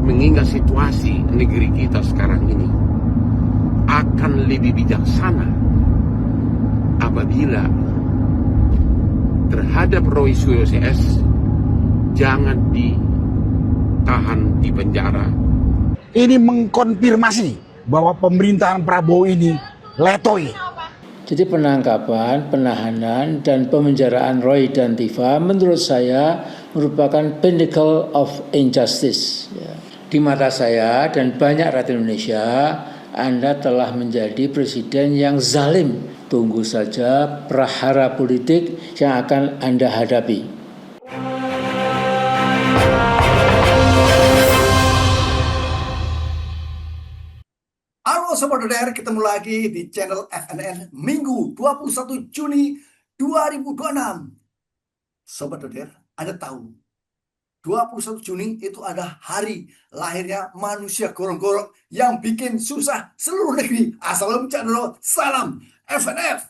mengingat situasi negeri kita sekarang ini akan lebih bijaksana apabila terhadap Roy Suryo CS jangan ditahan di penjara. Ini mengkonfirmasi bahwa pemerintahan Prabowo ini letoy. Jadi penangkapan, penahanan, dan pemenjaraan Roy dan Tifa menurut saya merupakan pinnacle of injustice. Di mata saya dan banyak rakyat Indonesia, Anda telah menjadi presiden yang zalim. Tunggu saja prahara politik yang akan Anda hadapi. Halo Sobat DPR, ketemu lagi di channel FNN Minggu 21 Juni 2026. Sobat DPR, Anda tahu 21 Juni itu ada hari lahirnya manusia gorong-gorong yang bikin susah seluruh negeri. Assalamualaikum, salam FNF.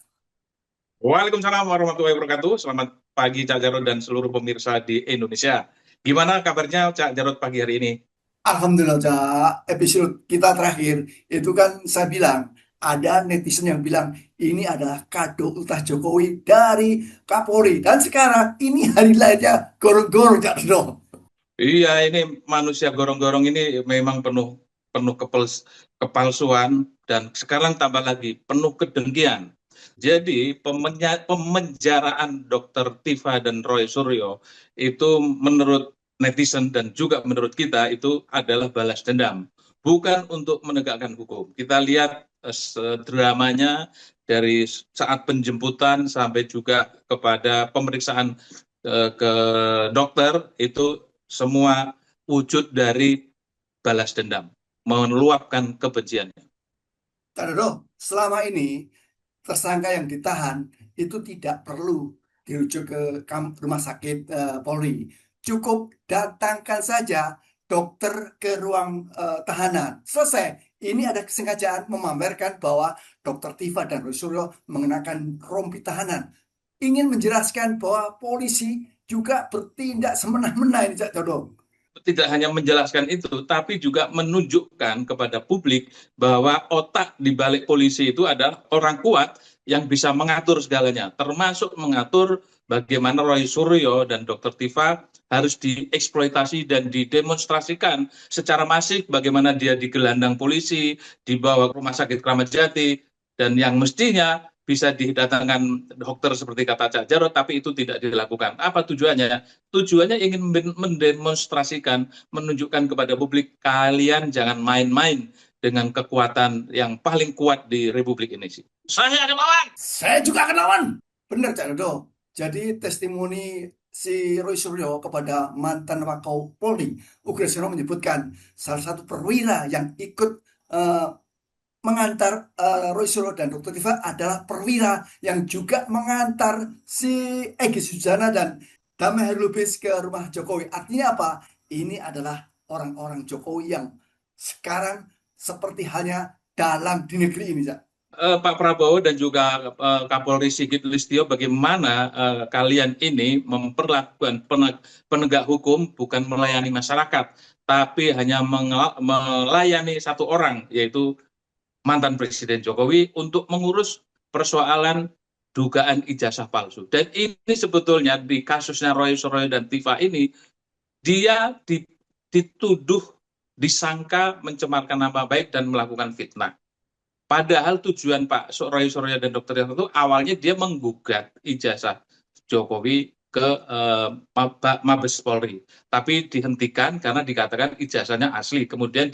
Waalaikumsalam warahmatullahi wabarakatuh. Selamat pagi Cak Jarod dan seluruh pemirsa di Indonesia. Gimana kabarnya Cak Jarod pagi hari ini? Alhamdulillah, Cak. Episode kita terakhir itu kan saya bilang ada netizen yang bilang ini adalah kado ultah Jokowi dari Kapolri, dan sekarang ini hari lahirnya gorong-gorong, Cak Jarod. Iya, ini manusia gorong-gorong ini memang penuh kepalsuan dan sekarang tambah lagi penuh kedengkian. Jadi pemenjaraan Dr. Tifa dan Roy Suryo itu menurut netizen dan juga menurut kita itu adalah balas dendam, bukan untuk menegakkan hukum. Kita lihat dramanya dari saat penjemputan sampai juga kepada pemeriksaan ke dokter, itu semua wujud dari balas dendam, meluapkan kebenciannya. Taduh, selama ini tersangka yang ditahan itu tidak perlu dirujuk ke rumah sakit Polri. Cukup datangkan saja dokter ke ruang tahanan. Selesai. Ini ada kesengajaan memamerkan bahwa Dr. Tifa dan Roy Suryo mengenakan rompi tahanan. Ingin menjelaskan bahwa polisi juga bertindak semena-mena ini, Cak Jodoh. Tidak hanya menjelaskan itu, tapi juga menunjukkan kepada publik bahwa otak di balik polisi itu adalah orang kuat yang bisa mengatur segalanya, termasuk mengatur bagaimana Roy Suryo dan Dr. Tifa harus dieksploitasi dan didemonstrasikan secara masif, bagaimana dia digelandang polisi, dibawa ke rumah sakit Kramat Jati, dan yang mestinya bisa didatangkan dokter seperti kata Cak Jarod, tapi itu tidak dilakukan. Apa tujuannya? Tujuannya ingin mendemonstrasikan, menunjukkan kepada publik, kalian jangan main-main dengan kekuatan yang paling kuat di Republik ini. Saya akan lawan! Saya juga akan lawan! Benar, Cak Dodo. Jadi testimoni si Roy Suryo kepada mantan Wakapolri Ugresyono menyebutkan salah satu perwira yang ikut mengantar Roy Suryo dan Dr. Tifa adalah perwira yang juga mengantar si Egy Sujana dan Damai Lubis ke rumah Jokowi. Artinya apa? Ini adalah orang-orang Jokowi yang sekarang seperti halnya dalang di negeri ini, Cak. Pak Prabowo dan juga Kapolri Sigit Listio, bagaimana kalian ini memperlakukan penegak hukum bukan melayani masyarakat, tapi hanya melayani satu orang, yaitu mantan Presiden Jokowi, untuk mengurus persoalan dugaan ijazah palsu. Dan ini sebetulnya di kasusnya Roy Suryo dan Tifa ini, dia dituduh, disangka mencemarkan nama baik dan melakukan fitnah. Padahal tujuan Pak Roy Suryo dan Dr. Tifa itu awalnya dia menggugat ijazah Jokowi ke Mabes Polri, tapi dihentikan karena dikatakan ijazahnya asli. Kemudian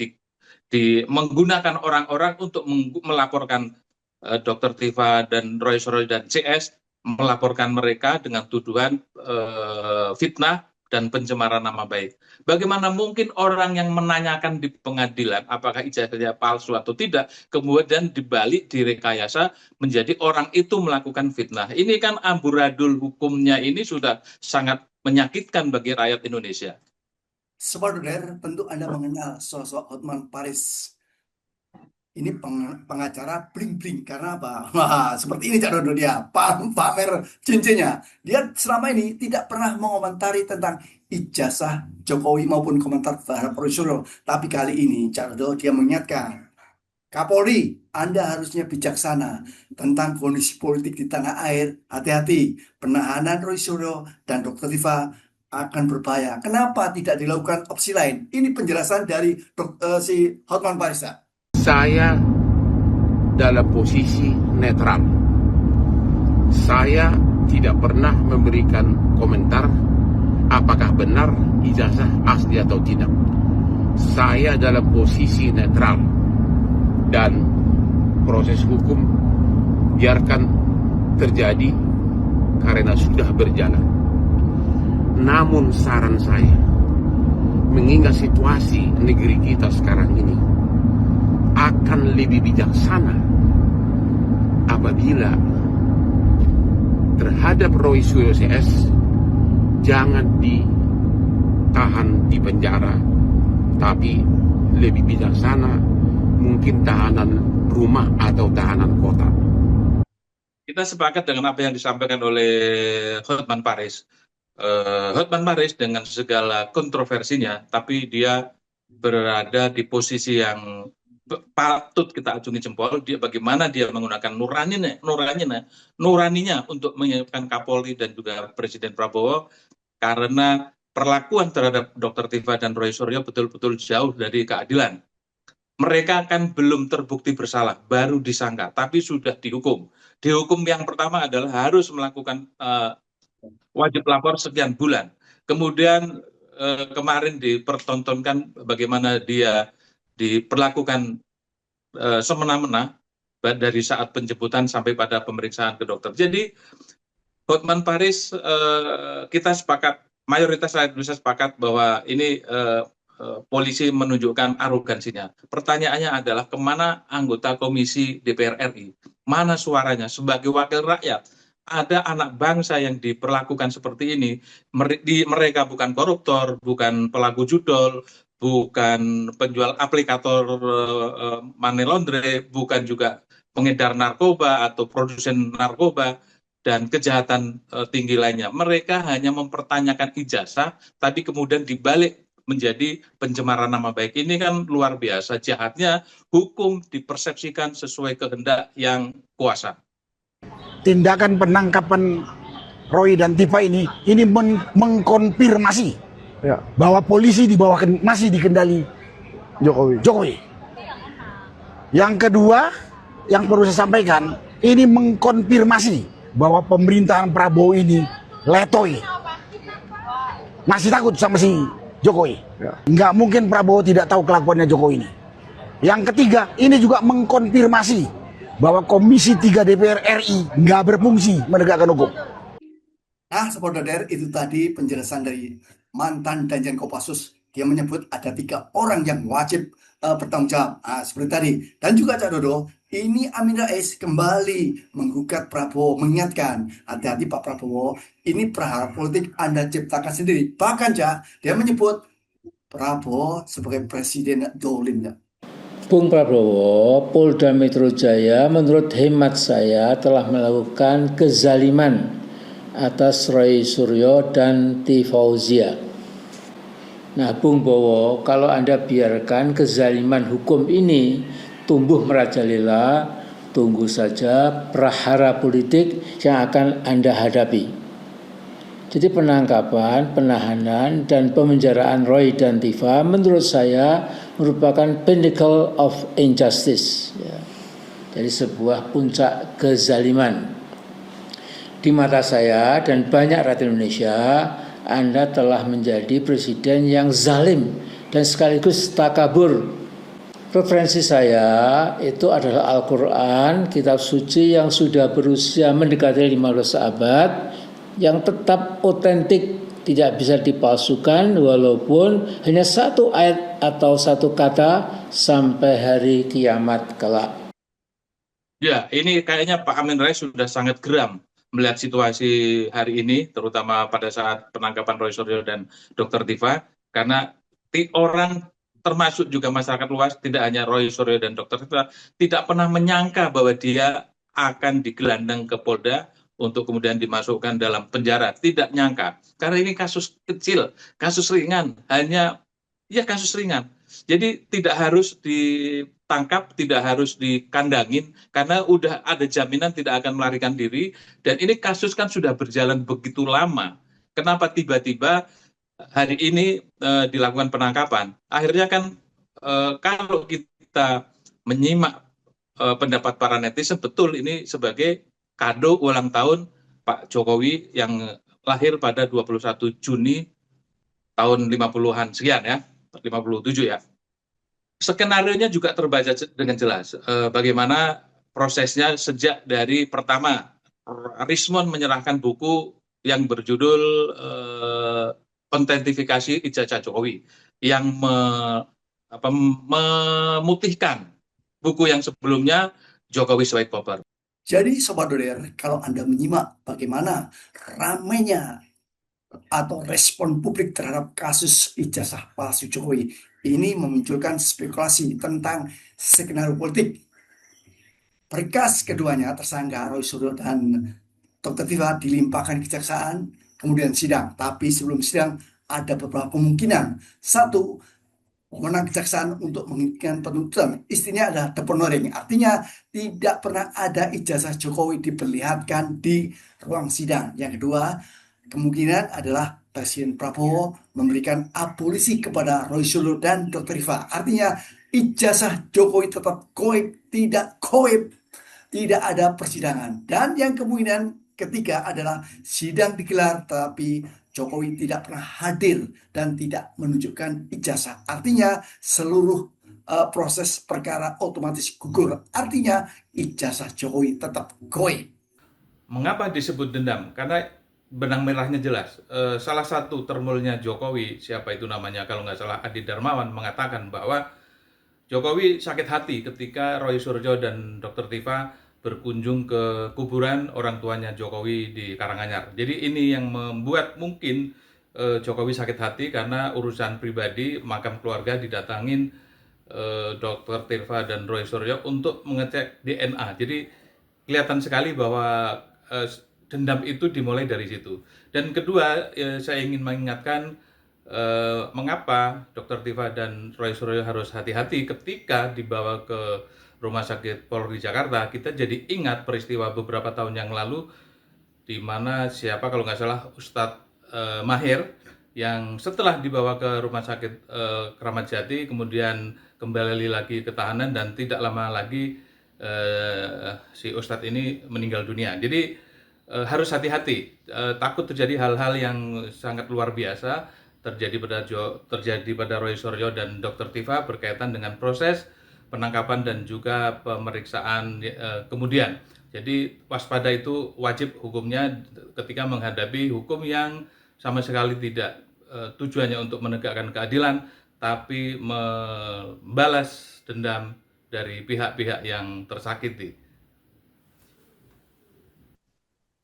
menggunakan orang-orang untuk melaporkan Dr. Tifa dan Roy Suryo dan CS, melaporkan mereka dengan tuduhan fitnah dan pencemaran nama baik. Bagaimana mungkin orang yang menanyakan di pengadilan apakah ijazahnya palsu atau tidak, kemudian dibalik direkayasa menjadi orang itu melakukan fitnah. Ini kan amburadul hukumnya ini sudah sangat menyakitkan bagi rakyat Indonesia. Sobat Doder, tentu Anda mengenal sosok Hotman Paris. ini pengacara bling-bling karena apa? Wah, seperti ini Cak Dodo dia pamer cincinnya. Dia selama ini tidak pernah mengomentari tentang ijazah Jokowi maupun komentar terhadap Roy Suryo. Tapi kali ini Cak Dodo dia mengingatkan, Kapolri, Anda harusnya bijaksana tentang kondisi politik di tanah air. Hati-hati, penahanan Roy Suryo dan Dr. Tifa akan berbahaya. Kenapa tidak dilakukan opsi lain? Ini penjelasan dari si Hotman Paris. Saya dalam posisi netral. Saya tidak pernah memberikan komentar apakah benar ijazah asli atau tidak. Saya dalam posisi netral dan proses hukum biarkan terjadi karena sudah berjalan. Namun saran saya, mengingat situasi negeri kita sekarang ini, akan lebih bijaksana apabila terhadap Roy Suryo CS jangan ditahan di penjara, tapi lebih bijaksana mungkin tahanan rumah atau tahanan kota. Kita sepakat dengan apa yang disampaikan oleh Hotman Paris. Hotman Paris dengan segala kontroversinya, tapi dia berada di posisi yang patut kita acungi jempol. Dia bagaimana dia menggunakan nuraninya untuk menyiapkan Kapolri dan juga Presiden Prabowo, karena perlakuan terhadap Dr. Tifa dan Roy Suryo betul-betul jauh dari keadilan. Mereka kan belum terbukti bersalah, baru disangka, tapi sudah dihukum. Dihukum yang pertama adalah harus melakukan wajib lapor sekian bulan. Kemudian kemarin dipertontonkan bagaimana dia diperlakukan semena-mena dari saat penjemputan sampai pada pemeriksaan ke dokter. Jadi Hotman Paris, kita sepakat, mayoritas rakyat Indonesia sepakat bahwa ini polisi menunjukkan arogansinya. Pertanyaannya adalah kemana anggota Komisi DPR RI? Mana suaranya sebagai wakil rakyat? Ada anak bangsa yang diperlakukan seperti ini. Mereka bukan koruptor, bukan pelaku judol, bukan penjual aplikator money laundry, bukan juga pengedar narkoba atau produsen narkoba dan kejahatan tinggi lainnya. Mereka hanya mempertanyakan ijazah, tapi kemudian dibalik menjadi pencemaran nama baik. Ini kan luar biasa jahatnya hukum dipersepsikan sesuai kehendak yang kuasa. Tindakan penangkapan Roy dan Tifa ini mengkonfirmasi bahwa polisi di bawah masih dikendali Jokowi. Yang kedua, yang perlu saya sampaikan, ini mengkonfirmasi bahwa pemerintahan Prabowo ini letoy. Masih takut sama si Jokowi. Nggak mungkin Prabowo tidak tahu kelakuannya Jokowi ini. Yang ketiga, ini juga mengkonfirmasi bahwa Komisi 3 DPR RI nggak berfungsi menegakkan hukum. Nah, saudara, itu tadi penjelasan dari mantan Danjen Kopassus. Dia menyebut ada 3 orang yang wajib bertanggung jawab. Seperti tadi. Dan juga Cak Dodo, ini Amin Rais kembali menggugat Prabowo, mengingatkan, hati-hati Pak Prabowo, ini prahara politik Anda ciptakan sendiri. Bahkan Cak, dia menyebut Prabowo sebagai presiden dolim. Bung Prabowo, Polda Metro Jaya menurut hemat saya telah melakukan kezaliman atas Roy Suryo dan Tifauzia. Nah, Bung Bowo, kalau Anda biarkan kezaliman hukum ini tumbuh merajalela, tunggu saja prahara politik yang akan Anda hadapi. Jadi penangkapan, penahanan, dan pemenjaraan Roy dan Tifa menurut saya merupakan pinnacle of injustice. Jadi sebuah puncak kezaliman. Di mata saya dan banyak rakyat Indonesia, Anda telah menjadi presiden yang zalim dan sekaligus takabur. Referensi saya itu adalah Al-Quran, kitab suci yang sudah berusia mendekati 15 abad, yang tetap otentik, tidak bisa dipalsukan walaupun hanya 1 ayat atau 1 kata sampai hari kiamat kelak. Ya, ini kayaknya Pak Amin Rais sudah sangat geram melihat situasi hari ini, terutama pada saat penangkapan Roy Suryo dan Dr. Tifa, karena orang termasuk juga masyarakat luas, tidak hanya Roy Suryo dan Dr. Tirta, tidak pernah menyangka bahwa dia akan digelandang ke Polda untuk kemudian dimasukkan dalam penjara. Tidak nyangka, karena ini kasus kecil, kasus ringan, hanya ya kasus ringan. Jadi tidak harus ditangkap, tidak harus dikandangin, karena udah ada jaminan tidak akan melarikan diri, dan ini kasus kan sudah berjalan begitu lama. Kenapa tiba-tiba hari ini dilakukan penangkapan? Akhirnya kan kalau kita menyimak pendapat para netizen, betul ini sebagai kado ulang tahun Pak Jokowi yang lahir pada 21 Juni tahun 50-an sekian ya, 57 ya. Skenarionya juga terbaca dengan jelas bagaimana prosesnya sejak dari pertama Rismon menyerahkan buku yang berjudul Ontentifikasi Ijazah Jokowi yang memutihkan buku yang sebelumnya Jokowi's White Paper. Jadi Sobat Doler, kalau Anda menyimak bagaimana ramainya atau respon publik terhadap kasus ijazah palsu Jokowi, ini memunculkan spekulasi tentang skenario politik. Berkas keduanya, tersangka Roy Suryo dan Dr. Tirta, dilimpahkan kejaksaan, kemudian sidang. Tapi sebelum sidang ada beberapa kemungkinan. Satu, wewenang kejaksaan untuk menghentikan penuntutan, istinya adalah deponering. Artinya tidak pernah ada ijazah Jokowi diperlihatkan di ruang sidang. Yang kedua, kemungkinan adalah Presiden Prabowo memberikan abolisi kepada Roy Suryo dan Dr. Tirta. Artinya ijazah Jokowi tetap goib, tidak goib, tidak ada persidangan. Dan yang kemungkinan ketiga adalah sidang digelar tetapi Jokowi tidak pernah hadir dan tidak menunjukkan ijazah. Artinya seluruh proses perkara otomatis gugur. Artinya ijazah Jokowi tetap goib. Mengapa disebut dendam? Karena benang merahnya jelas. Salah satu termulnya Jokowi, siapa itu namanya kalau nggak salah Adi Darmawan, mengatakan bahwa Jokowi sakit hati ketika Roy Suryo dan Dr. Tirta berkunjung ke kuburan orang tuanya Jokowi di Karanganyar. Jadi ini yang membuat mungkin Jokowi sakit hati karena urusan pribadi, makam keluarga didatangin Dr. Tirta dan Roy Suryo untuk mengecek DNA. Jadi kelihatan sekali bahwa dendam itu dimulai dari situ. Dan kedua, saya ingin mengingatkan mengapa Dr. Tirta dan Roy Suryo harus hati-hati ketika dibawa ke Rumah Sakit Polri Jakarta. Kita jadi ingat peristiwa beberapa tahun yang lalu di mana siapa kalau nggak salah Ustadz Mahir yang setelah dibawa ke Rumah Sakit Kramat Jati kemudian kembali lagi ke tahanan dan tidak lama lagi si Ustadz ini meninggal dunia. Jadi harus hati-hati, takut terjadi hal-hal yang sangat luar biasa terjadi pada Roy Suryo dan Dr. Tirta berkaitan dengan proses penangkapan dan juga pemeriksaan kemudian. Jadi waspada itu wajib hukumnya ketika menghadapi hukum yang sama sekali tidak tujuannya untuk menegakkan keadilan, tapi membalas dendam dari pihak-pihak yang tersakiti.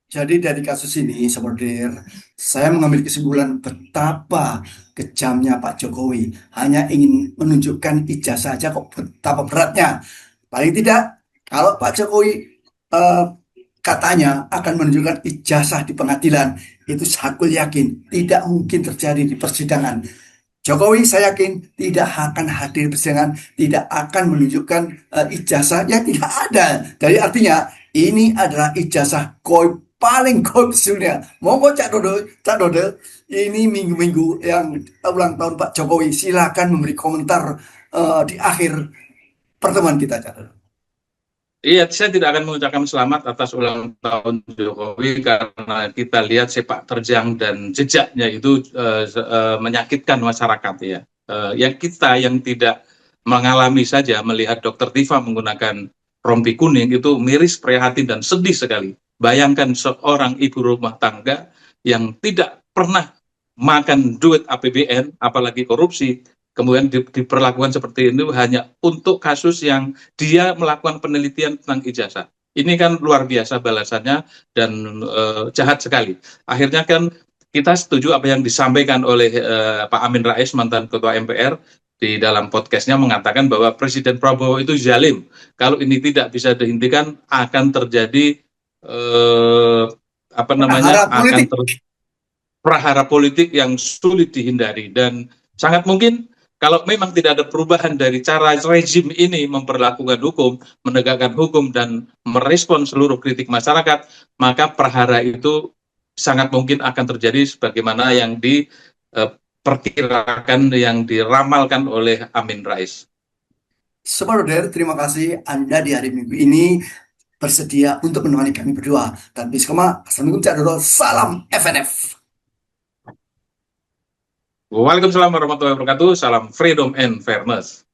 Jadi dari kasus ini, seperti saya mengambil kesimpulan betapa kejamnya Pak Jokowi. Hanya ingin menunjukkan ijazah saja kok betapa beratnya. Paling tidak, kalau Pak Jokowi katanya akan menunjukkan ijazah di pengadilan, itu Sakul yakin tidak mungkin terjadi di persidangan. Jokowi saya yakin tidak akan hadir persidangan, tidak akan menunjukkan ijazah, ya tidak ada. Jadi artinya ini adalah ijazah goib paling goib sedunia. Monggo Cak Dodo, ini minggu-minggu yang ulang tahun Pak Jokowi, silakan memberi komentar di akhir pertemuan kita, Cak Dodo. Iya, saya tidak akan mengucapkan selamat atas ulang tahun Jokowi karena kita lihat sepak terjang dan jejaknya itu menyakitkan masyarakat ya. Yang kita yang tidak mengalami saja melihat Dr. Tirta menggunakan rompi kuning itu miris, prihatin dan sedih sekali. Bayangkan seorang ibu rumah tangga yang tidak pernah makan duit APBN, apalagi korupsi, kemudian diperlakukan seperti itu hanya untuk kasus yang dia melakukan penelitian tentang ijazah. Ini kan luar biasa balasannya dan jahat sekali. Akhirnya kan kita setuju apa yang disampaikan oleh Pak Amin Rais, mantan Ketua MPR, di dalam podcastnya mengatakan bahwa Presiden Prabowo itu zalim. Kalau ini tidak bisa dihentikan, akan terjadi prahara politik yang sulit dihindari, dan sangat mungkin kalau memang tidak ada perubahan dari cara rezim ini memperlakukan hukum, menegakkan hukum, dan merespon seluruh kritik masyarakat, maka prahara itu sangat mungkin akan terjadi sebagaimana yang diperkirakan, yang diramalkan oleh Amin Rais. Sobat Roder, terima kasih Anda di hari Minggu ini bersedia untuk menemani kami berdua. Dan Biskoma, Assalamualaikum Cak Dodo, salam FNF. Waalaikumsalam warahmatullahi wabarakatuh, salam freedom and fairness.